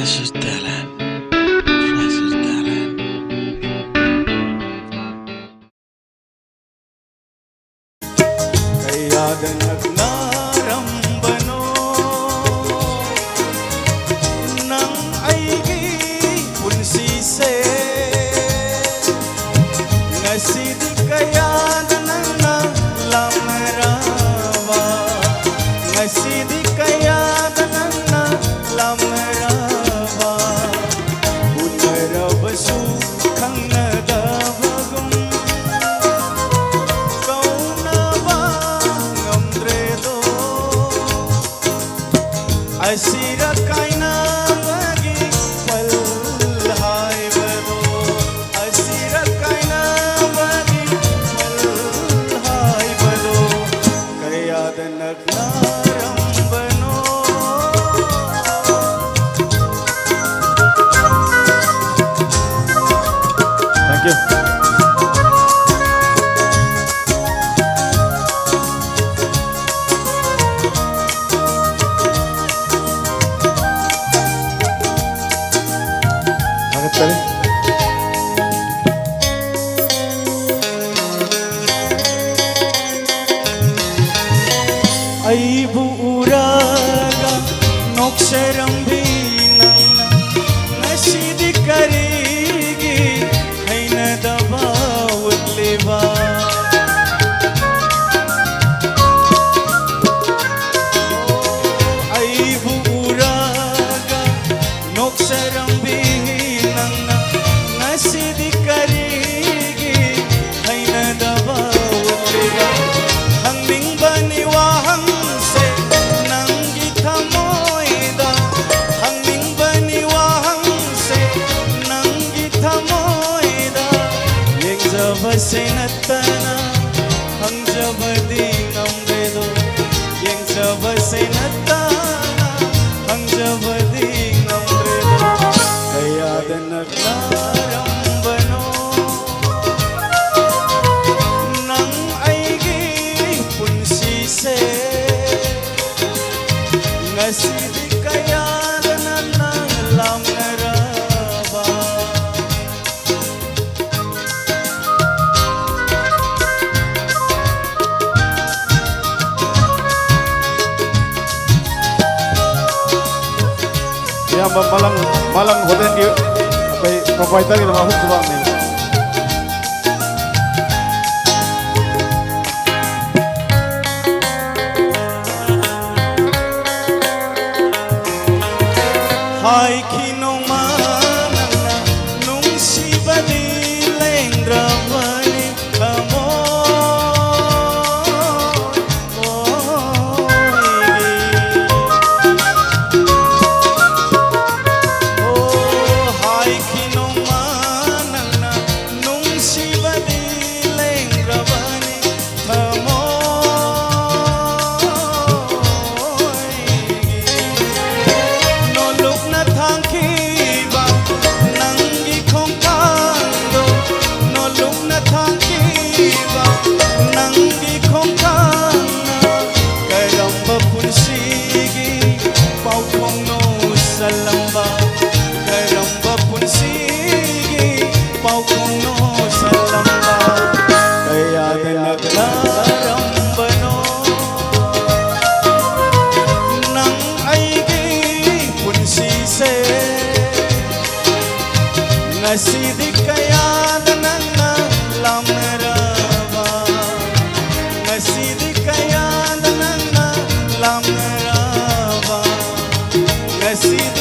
Flashes talent. Flashes talent. Kaya nagnaramdano ng aigi punsise nga sidi kaya na lamrawa nga sidi kaya na lamrawa unarabasu kang nadabagum kau na ba ngamdredo asira kaina bagi palhai bado asira kaina bagi palhai bado kaya nagnaramdano. Thank you. Bakit tadi? Ay buuraga nokserang binang nasidi karigi ay nadabawag liba ay buuraga nokserang binang nasidi karigi ay nadabawag liba hangning baniwahang se nang gitamoida hangning baniwahang se nang gitamoida yeng jabase natana hang jabadi ngambedo yeng jabase natana hang jabadi ngambedo kaya nagnaramdano nang aigi punsise nga sidi kaya na lamraba. Ya malang hotel dia apa provider kita masuk coba nih. Hai kinong manana nung si badileng dramani hai kinong manana nung si badileng dramani nolok na thangkiba nangi khong kando nolok na thangkiba nangi khong kana karamba punsigi pau khong no salamba karamba punsigi pau khong no salamba kaya nagnaramdano nang aigi punsise nga sidi kaya na lamraba nga sidi kaya na lamraba nga sidi